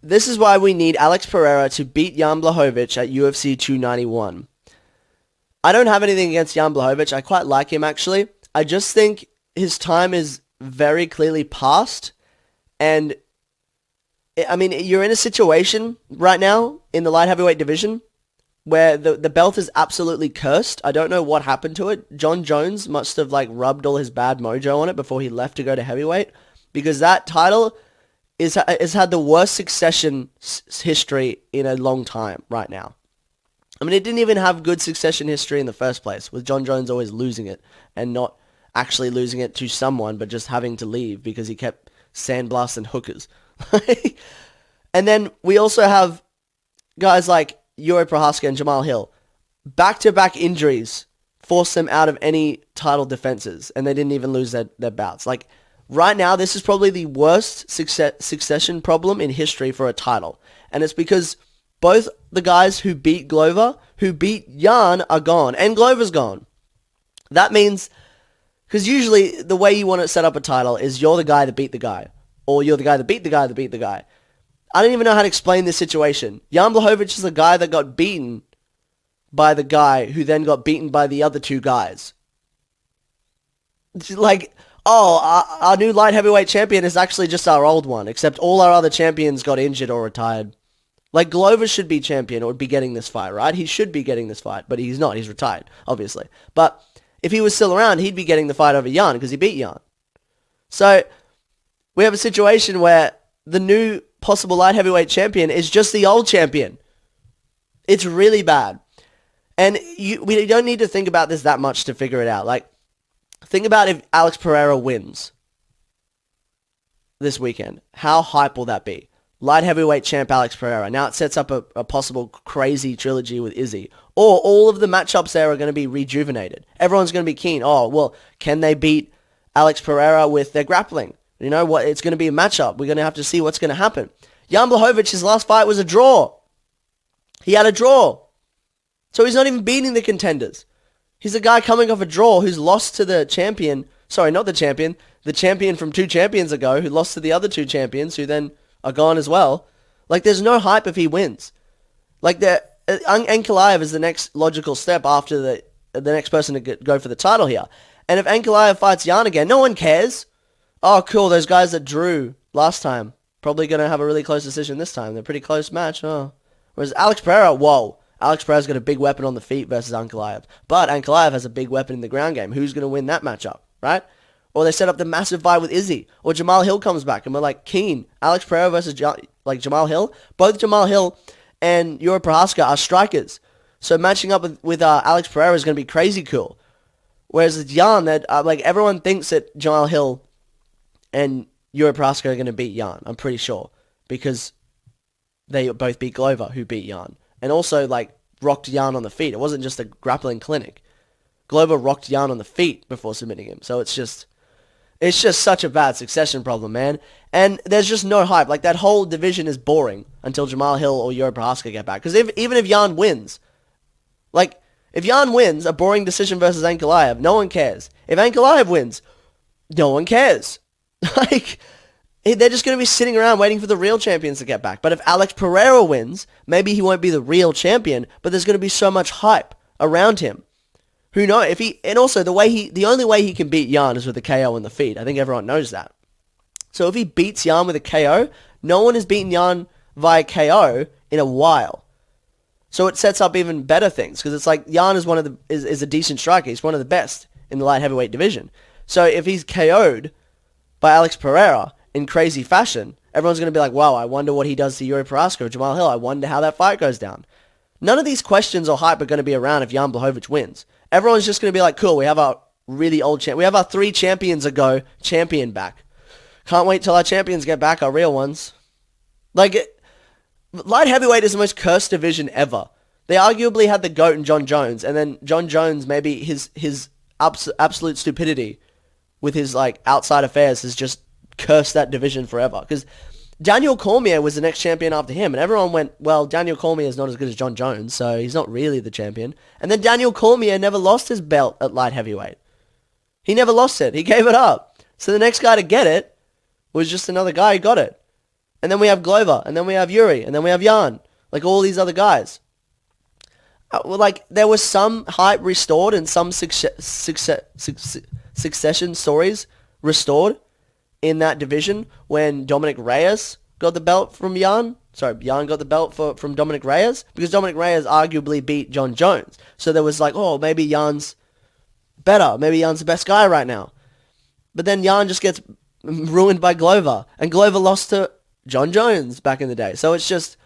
this is why we need Alex Pereira to beat Jan Blachwicz at UFC 291. I don't have anything against Jan Blachwicz. I quite like him, actually. I just think his time is very clearly past. And, I mean, you're in a situation right now in the light heavyweight division where the belt is absolutely cursed. I don't know what happened to it. John Jones must have, rubbed all his bad mojo on it before he left to go to heavyweight. Because that title has had the worst succession history in a long time right now. I mean, it didn't even have good succession history in the first place, with John Jones always losing it and not actually losing it to someone, but just having to leave because he kept sandblasting hookers. And then we also have guys like Yuri Prohaska and Jamal Hill. Back-to-back injuries forced them out of any title defenses, and they didn't even lose their bouts. Right now, this is probably the worst succession problem in history for a title. And it's because both the guys who beat Glover, who beat Jan, are gone. And Glover's gone. That means, because usually the way you want to set up a title is you're the guy that beat the guy. Or you're the guy that beat the guy that beat the guy. I don't even know how to explain this situation. Jan Blachwicz is the guy that got beaten by the guy who then got beaten by the other two guys. Our new light heavyweight champion is actually just our old one, except all our other champions got injured or retired. Glover should be champion or be getting this fight, right? He should be getting this fight, but he's not. He's retired, obviously. But if he was still around, he'd be getting the fight over Jan because he beat Jan. So we have a situation where the new possible light heavyweight champion is just the old champion. It's really bad. And we don't need to think about this that much to figure it out. Think about if Alex Pereira wins this weekend. How hype will that be? Light heavyweight champ Alex Pereira. Now it sets up a possible crazy trilogy with Izzy. Or all of the matchups there are going to be rejuvenated. Everyone's going to be keen. Oh, well, can they beat Alex Pereira with their grappling? You know what? It's going to be a matchup. We're going to have to see what's going to happen. Jan Blachwicz, his last fight was a draw. He had a draw. So he's not even beating the contenders. He's a guy coming off a draw who's lost to the champion. Sorry, not the champion. The champion from 2 champions ago who lost to the other 2 champions who then are gone as well. There's no hype if he wins. Ankalaev is the next logical step after the next person to go for the title here. And if Ankalaev fights Jan again, no one cares. Oh, cool, those guys that drew last time, probably going to have a really close decision this time. They're a pretty close match. Oh. Whereas Alex Pereira, whoa. Alex Pereira's got a big weapon on the feet versus Ankalaev. But Ankalaev has a big weapon in the ground game. Who's going to win that matchup, right? Or they set up the massive fight with Izzy. Or Jamal Hill comes back and we're keen. Alex Pereira versus Jamal Hill. Both Jamal Hill and Yuri Prohaska are strikers. So matching up with Alex Pereira is going to be crazy cool. Whereas it's Jan, that everyone thinks that Jamal Hill and Yuri Prohaska are going to beat Jan. I'm pretty sure. Because they both beat Glover, who beat Jan. And also, rocked Jan on the feet. It wasn't just a grappling clinic. Glover rocked Jan on the feet before submitting him. So it's just such a bad succession problem, man. And there's just no hype. That whole division is boring until Jamal Hill or Yuri Prohaska get back. Because even if Jan wins, if Jan wins a boring decision versus Ankalaev, no one cares. If Ankalaev wins, no one cares. They're just going to be sitting around waiting for the real champions to get back. But if Alex Pereira wins, maybe he won't be the real champion, but there's going to be so much hype around him. Who knows? And also the only way he can beat Jan is with a KO in the feet. I think everyone knows that. So if he beats Jan with a KO, no one has beaten Jan via KO in a while. So it sets up even better things because it's Jan is is a decent striker. He's one of the best in the light heavyweight division. So if he's KO'd by Alex Pereira in crazy fashion, everyone's going to be wow, I wonder what he does to Yuri Prohaska or Jamal Hill. I wonder how that fight goes down. None of these questions or hype are going to be around if Jan Blachwicz wins. Everyone's just going to be cool, we have our really old champ. We have our 3 champions ago champion back. Can't wait till our champions get back, our real ones. Light heavyweight is the most cursed division ever. They arguably had the GOAT in John Jones, and then John Jones, maybe his absolute stupidity with his outside affairs has just cursed that division forever. Because Daniel Cormier was the next champion after him, and everyone went, well, Daniel Cormier is not as good as John Jones, so he's not really the champion. And then Daniel Cormier never lost his belt at light heavyweight. He never lost it. He gave it up. So the next guy to get it was just another guy who got it. And then we have Glover, and then we have Yuri, and then we have Jan. Like all these other guys. Like, there was some hype restored and some succession stories restored in that division when Dominic Reyes got the belt from Jan. Sorry, Jan got the belt from Dominic Reyes, because Dominic Reyes arguably beat John Jones. So there was like, oh, maybe Jan's better. Maybe Jan's the best guy right now. But then Jan just gets ruined by Glover, and Glover lost to John Jones back in the day. So it's just,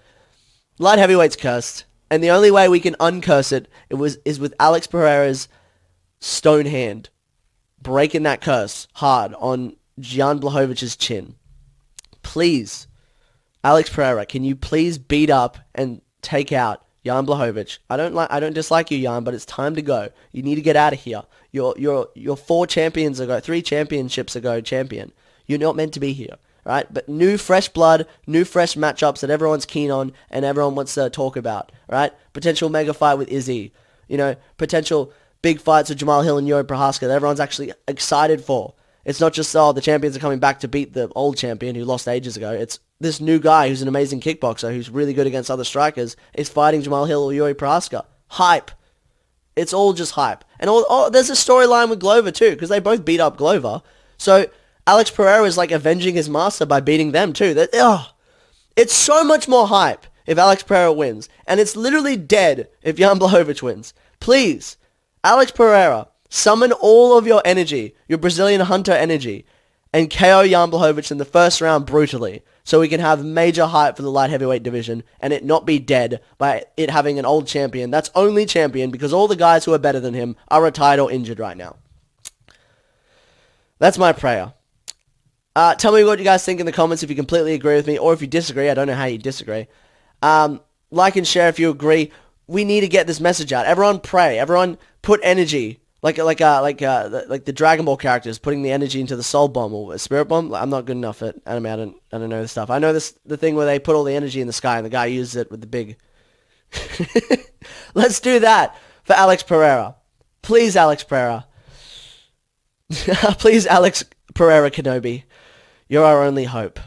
light heavyweight's cursed. And the only way we can uncurse it is with Alex Pereira's stone hand breaking that curse hard on Jan Blachwicz's chin. Please, Alex Pereira, can you please beat up and take out Jan Blachwicz? I don't dislike you, Jan, but it's time to go. You need to get out of here. You're 3 championships ago champion. You're not meant to be here. Right? But new fresh blood, new fresh matchups that everyone's keen on and everyone wants to talk about, right? Potential mega fight with Izzy, potential big fights with Jamal Hill and Yuri Prohaska that everyone's actually excited for. It's not just, the champions are coming back to beat the old champion who lost ages ago. It's this new guy who's an amazing kickboxer who's really good against other strikers is fighting Jamal Hill or Yuri Prohaska. Hype. It's all just hype. And there's a storyline with Glover too, because they both beat up Glover. So Alex Pereira is like avenging his master by beating them too. It's so much more hype if Alex Pereira wins. And it's literally dead if Jan Blachwicz wins. Please, Alex Pereira, summon all of your energy, your Brazilian hunter energy, and KO Jan Blachwicz in the first round brutally, so we can have major hype for the light heavyweight division and it not be dead by it having an old champion that's only champion because all the guys who are better than him are retired or injured right now. That's my prayer. Tell me what you guys think in the comments if you completely agree with me, or if you disagree. I don't know how you disagree. Like and share if you agree. We need to get this message out. Everyone pray. Everyone put energy, like the Dragon Ball characters putting the energy into the Soul Bomb or a Spirit Bomb. I'm not good enough at anime. I don't know the stuff. I know the thing where they put all the energy in the sky and the guy uses it with the big. Let's do that for Alex Pereira. Please, Alex Pereira. Please, Alex Pereira Kenobi. You're our only hope.